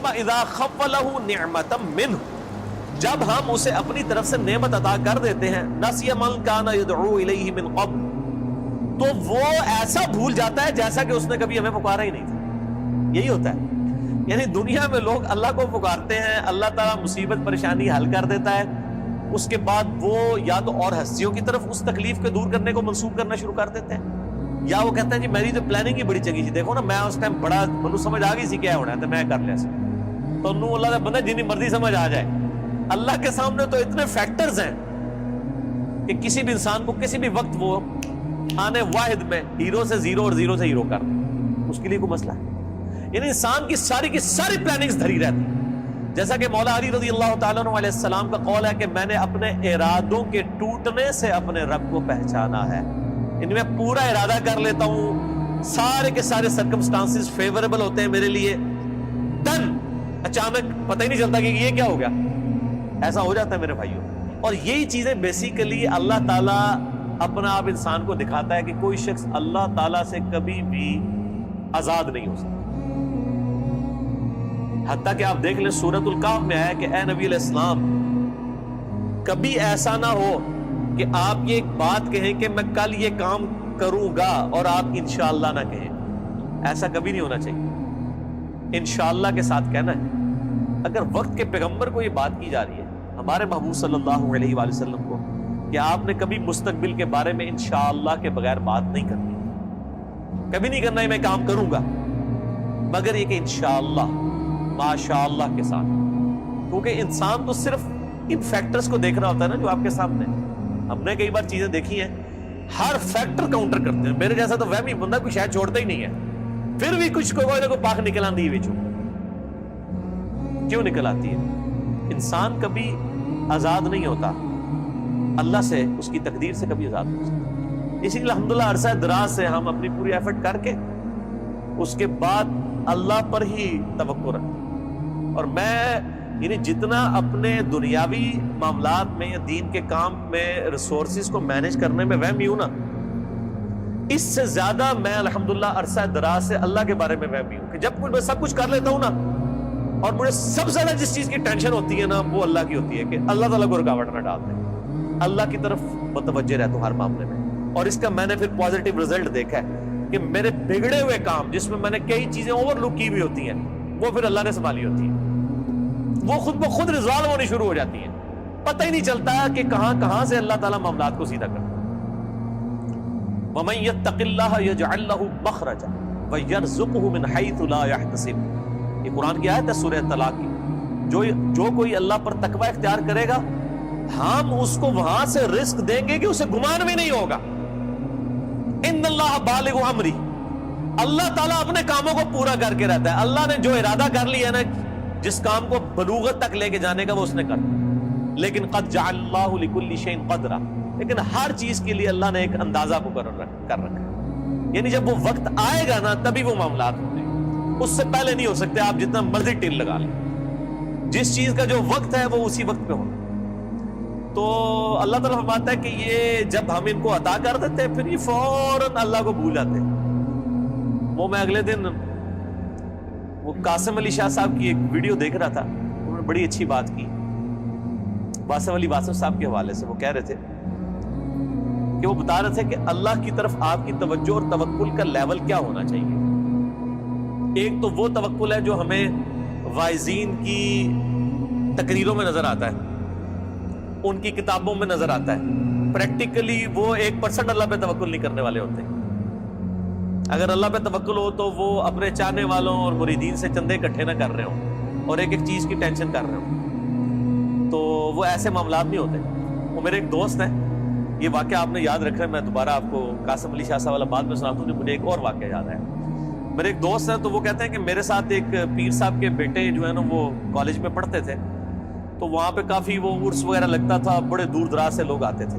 ثم اذا خولہ نعمتا منہ، جب ہم اسے اپنی طرف سے نعمت عطا کر دیتے ہیں، نسی من کان یدعو الیہ من قبل، تو وہ ایسا بھول جاتا ہے جیسا کہ اس نے کبھی ہمیں پکارا ہی نہیں تھا۔ یہی ہوتا ہے، یعنی دنیا میں لوگ اللہ کو پکارتے ہیں، اللہ تعالیٰ مصیبت پریشانی حل کر دیتا ہے، اس کے بعد وہ یا تو اور ہستیوں کی طرف اس تکلیف کو دور کرنے کو منسوخ کرنا شروع کر دیتے ہیں، یا وہ کہتے ہیں جی میری تو پلاننگ ہی بڑی چنگی سی، دیکھو نا میں اس ٹائم بڑا منو سمجھ آ گئی سی کیا ہونا ہے تو میں کر لیا سی، تو انہوں اللہ کا بندہ جنی مرضی سمجھ آ جائے۔ اللہ کے سامنے تو اتنے فیکٹرز ہیں کہ کسی بھی انسان کو کسی بھی وقت وہ آنے واحد میں ہیرو سے زیرو اور زیرو سے ہیرو کر دے، اس کے لیے کوئی مسئلہ ہے؟ یعنی انسان کی ساری پلاننگز دھری رہتی ہیں، جیسا کہ مولا علی رضی اللہ تعالیٰ عنہ علیہ السلام کا قول ہے کہ میں نے اپنے ارادوں کے ٹوٹنے سے اپنے رب کو پہچانا ہے، یعنی میں پورا ارادہ کر لیتا ہوں، سارے کے سارے سرکمسٹانسز فیوریبل ہوتے ہیں میرے لیے، ڈن، اچانک پتہ ہی نہیں چلتا کہ یہ کیا ہو گیا، ایسا ہو جاتا ہے میرے بھائیوں۔ اور یہی چیزیں بیسیکلی اللہ تعالیٰ اپنا آپ انسان کو دکھاتا ہے کہ کوئی شخص اللہ تعالیٰ سے کبھی بھی آزاد نہیں ہو سکتا، حتیٰ کہ آپ دیکھ لیں سورۃ الکہف میں آیا کہ اے نبی علیہ السلام کبھی ایسا نہ ہو کہ آپ یہ ایک بات کہیں کہ میں کل یہ کام کروں گا اور آپ انشاءاللہ نہ کہیں، ایسا کبھی نہیں ہونا چاہیے، انشاءاللہ کے ساتھ کہنا ہے۔ اگر وقت کے پیغمبر کو یہ بات کی جا رہی ہے، ہمارے محبوب صلی اللہ علیہ وآلہ وسلم کو، کہ آپ نے کبھی مستقبل کے بارے میں انشاءاللہ کے بغیر بات نہیں کرنی، کبھی نہیں کرنا ہے میں کام کروں گا، مگر یہ کہ انشاءاللہ ماشاءاللہ کے ساتھ، کیونکہ انسان تو صرف ان فیکٹرز کو دیکھ رہا ہوتا ہے نا جو آپ کے سامنے۔ ہم نے کئی بار چیزیں دیکھی ہیں، ہر فیکٹر کاؤنٹر کرتے ہیں، میرے جیسا تو وہمی بندہ کوئی شاید چھوڑتا ہی نہیں ہے، پھر بھی کچھ کوئی نہ کوئی پاک نکل آتی ہے، کیوں نکل آتی ہے؟ انسان کبھی آزاد نہیں ہوتا اللہ سے، اس کی تقدیر سے کبھی آزاد نہیں ہو سکتا۔ اسی لیے الحمدللہ عرصہ دراز سے ہم اپنی پوری ایفرٹ کر کے اس کے بعد اللہ پر ہی توقع رکھتے ہیں، اور میں یعنی جتنا اپنے دنیاوی معاملات میں یا دین کے کام میں ریسورسز کو مینج کرنے میں وہمی ہوں نا، اس سے زیادہ میں الحمدللہ عرصہ دراز سے اللہ کے بارے میں وہمی ہوں کہ جب میں سب کچھ کر لیتا ہوں نا، اور مجھے سب سے زیادہ جس چیز کی ٹینشن ہوتی ہے نا وہ اللہ کی ہوتی ہے کہ اللہ تعالیٰ کو رکاوٹ نہ ڈال دیں، اللہ کی طرف متوجہ رہتا ہوں ہر معاملے میں۔ اور اس کا میں نے پھر پازیٹیو رزلٹ دیکھا ہے کہ میرے بگڑے ہوئے کام جس میں میں نے کئی چیزیں اوور لک کی ہوئی ہوتی ہیں وہ پھر اللہ نے سنبھالی ہوتی ہیں، وہ خود بخود ریزالو ہونی شروع ہو جاتی ہیں، پتہ ہی نہیں چلتا کہ کہاں سے اللہ تعالیٰ معاملات کو سیدھا کرتا ہے۔ وَمَن يَتَّقِ اللَّهَ يَجْعَل لَّهُ مَخْرَجًا وَيَرْزُقْهُ مِنْ حَيْثُ لَا يَحْتَسِبُ، یہ قرآن کی آیت ہے سورہ طلاق کی، جو کوئی اللہ پر تقوی اختیار کرے گا ہم اس کو وہاں سے رزق دیں گے کہ اسے گمان بھی نہیں ہوگا۔ ان اللہ بالغ امری، اللہ تعالیٰ اپنے کاموں کو پورا کر کے رہتا ہے، اللہ نے جو ارادہ کر لیا نا جس کام کو بلوغت تک لے کے جانے کا وہ اس نے کر، لیکن قد جعل اللہ لکل شیء قدرا، لیکن ہر چیز کے لیے اللہ نے ایک اندازہ مقرر کر رکھا ہے، یعنی جب وہ وقت آئے گا نا تبھی وہ معاملات ہوں گے، اس سے پہلے نہیں ہو سکتے، آپ جتنا مرضی ٹل لگا لیں، جس چیز کا جو وقت ہے وہ اسی وقت پہ ہونا۔ تو اللہ تعالیٰ فرماتا ہے کہ یہ جب ہم ان کو عطا کر دیتے ہیں پھر یہ فوراً اللہ کو بھول جاتے ہیں۔ وہ میں اگلے دن وہ قاسم علی شاہ صاحب کی ایک ویڈیو دیکھ رہا تھا، انہوں نے بڑی اچھی بات کی واسف علی واسف صاحب کے حوالے سے۔ وہ کہہ رہے تھے کہ وہ بتا رہے تھے کہ اللہ کی طرف آپ کی توجہ اور توکل کا لیول کیا ہونا چاہیے۔ ایک تو وہ توکل ہے جو ہمیں واعظین کی تقریروں میں نظر آتا ہے، ان کی کتابوں میں نظر آتا ہے، پریکٹیکلی وہ 1% اللہ پہ توکل نہیں کرنے والے ہوتے۔ اگر اللہ پہ توکل ہو تو وہ اپنے چاہنے والوں اور مریدین سے چندے اکٹھے نہ کر رہے ہوں اور ایک ایک چیز کی ٹینشن کر رہے ہوں، تو وہ ایسے معاملات نہیں ہوتے۔ وہ میرے ایک دوست ہیں، یہ واقعہ آپ نے یاد رکھنا ہے، میں دوبارہ آپ کو قاسم علی شاہ صاحب والا بعد میں سناتا ہوں، مجھے ایک اور واقعہ یاد ہے۔ میرے ایک دوست ہیں تو وہ کہتے ہیں کہ میرے ساتھ ایک پیر صاحب کے بیٹے جو ہے نا وہ کالج میں پڑھتے تھے، تو وہاں پہ کافی وہ عرس وغیرہ لگتا تھا، بڑے دور دراز سے لوگ آتے تھے۔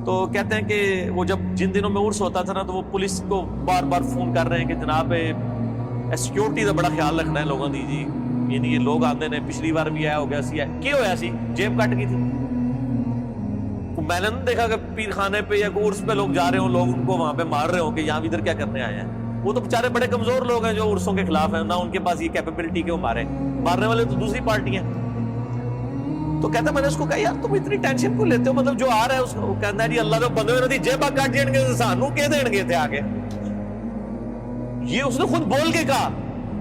تو کہتے ہیں کہ وہ جب جن دنوں میں عرس ہوتا تھا نا تو وہ پولیس کو بار بار فون کر رہے ہیں کہ جناب سیکیورٹی کا بڑا خیال رکھنا ہے لوگوں دی جی، یعنی یہ لوگ آتے ہیں، پچھلی بار بھی آیا ہو گیا سی کی ہوا سی جیب کٹ گئی تھی۔ میں نے نہیں دیکھا کہ پیر خانے پہ یا عرس پہ لوگ جا رہے ہوں، لوگ ان کو وہاں پہ مار رہے ہوں کہ یہاں ادھر کیا کرنے آئے ہیں۔ وہ تو بیچارے بڑے کمزور لوگ ہیں جو عرصوں کے خلاف ہیں، نہ ان کے پاس یہ کیپیبلٹی کہ وہ مارنے والے تو دوسری پارٹی ہیں۔ تو کہتا ہے میں نے اس کو کہا یار تم اتنی ٹینشن کیوں لیتے ہو، مطلب جو آ رہا ہے اس کو کہتا ہے جی اللہ جو بندے ہوئے جیبا کٹ جائیں گے سانو کہ دیں گے تھے آگے۔ یہ اس نے خود بول کے کہا،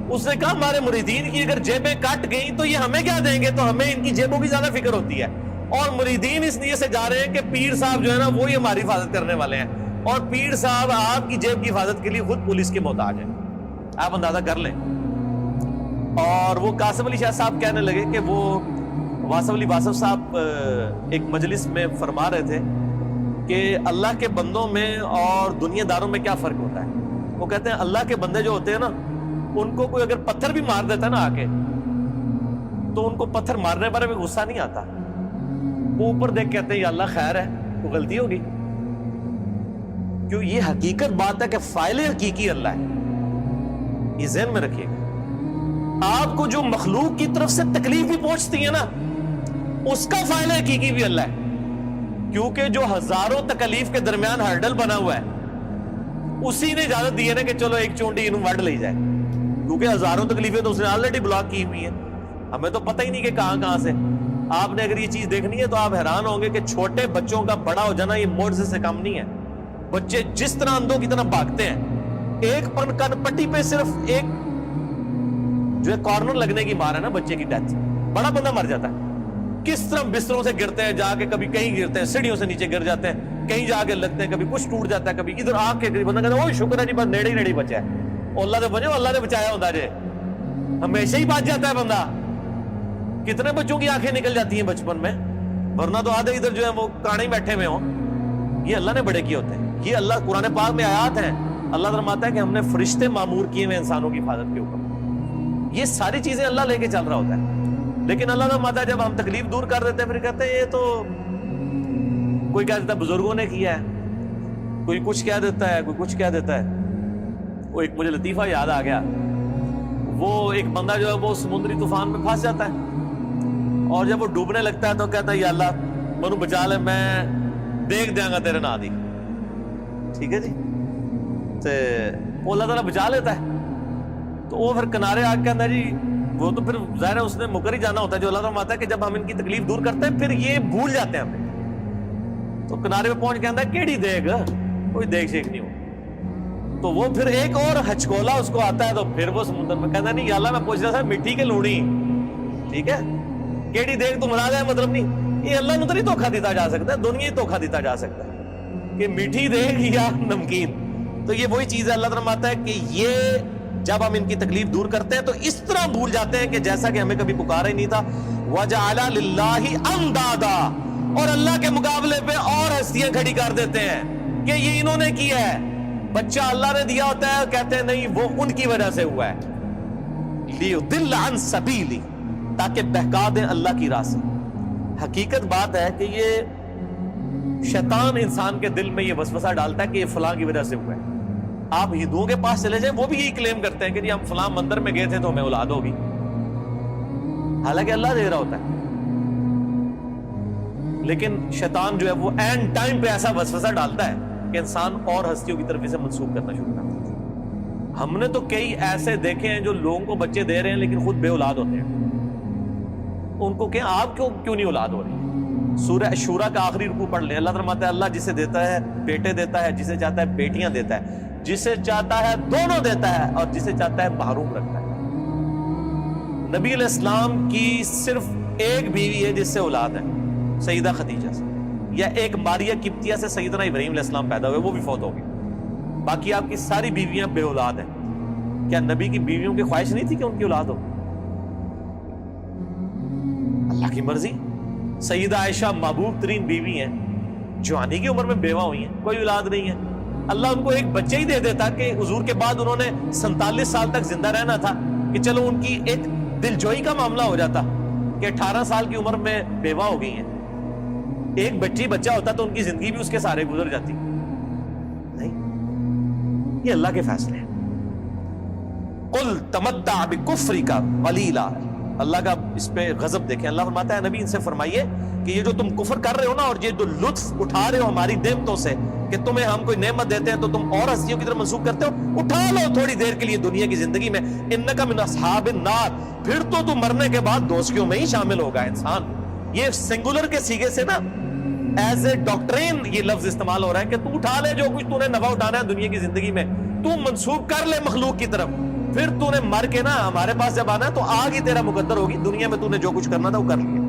اس نے کہا ہمارے مریدین کی اگر جیبیں کٹ گئیں تو یہ ہمیں کیا دیں گے، تو ہمیں ان کی جیبوں کی زیادہ فکر ہوتی ہے، اور مریدین اس لیے سے جا رہے ہیں کہ پیر صاحب جو ہے نا وہی ہماری حفاظت کرنے والے ہیں، اور پیر صاحب آپ کی جیب کی حفاظت کے لیے خود پولیس کے محتاج ہیں، آپ اندازہ کر لیں۔ اور وہ قاسم علی شاہ صاحب کہنے لگے کہ وہ واصف علی واصف صاحب ایک مجلس میں فرما رہے تھے کہ اللہ کے بندوں میں اور دنیا داروں میں کیا فرق ہوتا ہے۔ وہ کہتے ہیں اللہ کے بندے جو ہوتے ہیں نا ان کو کوئی اگر پتھر بھی مار دیتا ہے نا آ کے تو ان کو پتھر مارنے پر بھی غصہ نہیں آتا، وہ اوپر دیکھ کہتے ہیں یا اللہ خیر ہے، کوئی غلطی ہوگی، کیوں یہ حقیقت بات ہے کہ فاعل حقیقی اللہ ہے، یہ ذہن میں رکھیے گا۔ آپ کو جو مخلوق کی طرف سے تکلیف بھی پہنچتی ہے نا اس کا فاعل حقیقی بھی اللہ ہے، کیونکہ جو ہزاروں تکلیف کے درمیان ہرڈل بنا ہوا ہے اسی نے اجازت دی ہے نا کہ چلو ایک چونٹی انہوں وڈ لے جائے، کیونکہ ہزاروں تکلیفیں تو اس نے آلریڈی بلاک کی ہوئی ہیں، ہمیں تو پتہ ہی نہیں کہ کہاں سے۔ آپ نے اگر یہ چیز دیکھنی ہے تو آپ حیران ہوں گے کہ چھوٹے بچوں کا بڑا ہو جانا یہ معجزے سے کم نہیں ہے۔ بچے جس طرح اندھوں کی طرح بھاگتے ہیں، ایک کن پٹی پہ صرف ایک جو ہے کارنر لگنے کی مار ہے نا بچے کی ڈیتھ، بڑا بندہ مر جاتا ہے۔ کس طرح بستروں سے گرتے ہیں، جا کے کبھی کہیں گرتے ہیں، سیڑھیوں سے نیچے گر جاتے ہیں، کہیں جا کے لگتے ہیں، کبھی کچھ ٹوٹ جاتا ہے، کبھی ادھر آنکھ کے قریب بندہ کہتا ہے اوہ شکر ہے جی بس نیڑے ہی نیڑے بچا ہے، اللہ نے بچے اللہ نے بچایا ہوتا ہے، ہمیشہ ہی بچ جاتا ہے بندہ۔ کتنے بچوں کی آنکھیں نکل جاتی ہیں بچپن میں، ورنہ تو آدھے ادھر جو ہے وہ کانے بیٹھے ہوئے ہوں، یہ اللہ نے بڑے کیے ہوتے ہیں۔ یہ اللہ قرآن پاک میں آیات ہیں، اللہ فرماتا ہے کہ ہم نے فرشتے معمور کیے ہوئے انسانوں کی حفاظت کے اوپر، یہ ساری چیزیں اللہ لے کے چل رہا ہوتا ہے۔ لیکن اللہ فرماتا ہے جب ہم تکلیف دور کر دیتے ہیں پھر کہتے ہیں یہ تو کوئی کہہ دیتا ہے بزرگوں نے کیا ہے، کوئی کچھ کہہ دیتا ہے، کوئی کچھ کہہ دیتا ہے۔ وہ ایک مجھے لطیفہ یاد آ گیا، وہ ایک بندہ جو ہے وہ سمندری طوفان میں پھنس جاتا ہے اور جب وہ ڈوبنے لگتا ہے تو کہتا ہے یا اللہ منو بچا لے، میں دیکھ دیا گا تیرے نا دی، ٹھیک ہے جی، تو اللہ تعالیٰ بچا لیتا ہے۔ تو وہ پھر کنارے آ کے کہتا ہے جی وہ تو پھر ظاہر ہے اس نے مکر ہی جانا ہوتا ہے، جو اللہ تعالیٰ فرماتا ہے کہ جب ہم ان کی تکلیف دور کرتے ہیں پھر یہ بھول جاتے ہیں ہمیں۔ تو کنارے پہ پہنچ کے کہتا ہے کیڑی دیکھ، کوئی دیکھ شیک نہیں ہو۔ تو وہ پھر ایک اور ہچکولا اس کو آتا ہے، تو پھر وہ سمندر میں کہتا ہے نہیں یا اللہ میں پوچھ رہا تھا مٹی کے لوڑی، ٹھیک ہے، کیڑی دیکھ تو مراد ہے مطلب نہیں، یہ اللہ نے تو نہیں دھوکہ دیتا جا سکتا، دنیا ہی دھوکہ دیتا جا سکتا ہے کہ میٹھی دیکھ یا نمکین۔ تو یہ وہی چیز ہے، اللہ تعالیٰ فرماتا ہے کہ یہ جب ہم ان کی تکلیف دور کرتے ہیں تو اس طرح بھول جاتے ہیں کہ جیسا کہ ہمیں کبھی پکارا ہی نہیں تھا۔ وَجَعَلَ لِلَّهِ أَنْدَادًا، اور اللہ کے مقابلے پہ اور ہستیاں کھڑی کر دیتے ہیں کہ یہ انہوں نے کیا ہے۔ بچہ اللہ نے دیا ہوتا ہے، کہتے ہیں نہیں وہ ان کی وجہ سے ہوا ہے، لِيُضِلَّ عَنْ سَبِيلِ، تاکہ بہکا دیں اللہ کی راہ سے۔ حقیقت بات ہے کہ یہ شیطان انسان کے دل میں یہ وسوسہ ڈالتا ہے کہ یہ فلاں کی وجہ سے ہوا ہے۔ آپ ہندوؤں کے پاس چلے جائیں وہ بھی یہی کلیم کرتے ہیں کہ جی ہم فلاں مندر میں گئے تھے تو ہمیں اولاد ہوگی، حالانکہ اللہ دے رہا ہوتا ہے۔ لیکن شیطان جو ہے وہ اینڈ ٹائم پہ ایسا وسوسہ ڈالتا ہے کہ انسان اور ہستیوں کی طرف اسے منسوخ کرنا شروع کر دیتا ہے۔ ہم نے تو کئی ایسے دیکھے ہیں جو لوگوں کو بچے دے رہے ہیں لیکن خود بے اولاد ہوتے ہیں، ان کو کہیں آپ کیوں نہیں اولاد ہو رہی؟ سورہ شورا کا آخری رکوع پڑھ لیں، اللہ فرماتا ہے اللہ جسے دیتا ہے بیٹے دیتا ہے، جسے چاہتا ہے بیٹیاں دیتا ہے، جسے چاہتا ہے دونوں دیتا ہے، اور جسے چاہتا ہے محروم رکھتا ہے۔ نبی علیہ السلام کی صرف ایک بیوی ہے جس سے اولاد ہے، سیدہ خدیجہ سے، یا ایک ماریہ قبطیہ سے سیدنا ابراہیم علیہ السلام پیدا ہوئے، وہ بھی فوت ہو گئی، باقی آپ کی ساری بیویاں بے اولاد ہیں۔ کیا نبی کی بیویوں کی خواہش نہیں تھی کہ ان کی اولاد ہو؟ اللہ کی مرضی۔ سیدہ عائشہ محبوب ترین بیوی ہیں، جوانی کی عمر میں بیوہ ہوئی ہیں، کوئی اولاد نہیں ہے، اللہ ان کو ایک بچہ ہی دے دیتا کہ حضور کے بعد انہوں نے 47 سال تک زندہ رہنا تھا، کہ چلو ان کی ایک دل جوئی کا معاملہ ہو جاتا کہ 18 سال کی عمر میں بیوہ ہو گئی ہیں، ایک بچہ ہوتا تو ان کی زندگی بھی اس کے سارے گزر جاتی۔ نہیں، یہ اللہ کے فیصلے ہیں۔ قُلْ تَمَتَّعْ بِكُفْرِكَ قَلِيلًا، اللہ کا اس پہ غضب دیکھیں. اللہ فرماتا ہے نبی ان سے فرمائیے کہ یہ جو تم کفر کر رہے ہو نا، اور یہ جو لطف اٹھا رہے ہو ہماری نعمتوں سے، کہ تمہیں ہم کوئی نعمت دیتے ہیں تو تم اور ہستیوں کی طرف منسوخ کرتے ہو، اٹھا لو تھوڑی دیر کے لیے دنیا کی زندگی میں. انک من اصحاب النار، پھر تو تم مرنے کے بعد دوزخیوں میں ہی شامل ہوگا انسان. یہ سنگولر کے سیغے سے نا ایز اے ڈاکٹرین یہ لفظ استعمال ہو رہا ہے کہ تو اٹھا لے جو کچھ تو نے نفع اٹھانا ہے دنیا کی زندگی میں، تو منسوخ کر لے مخلوق کی طرف، پھر تو نے مر کے نا ہمارے پاس جب آنا ہے تو آگ ہی تیرا مقدر ہوگی. دنیا میں تو نے جو کچھ کرنا تھا وہ کر لیا.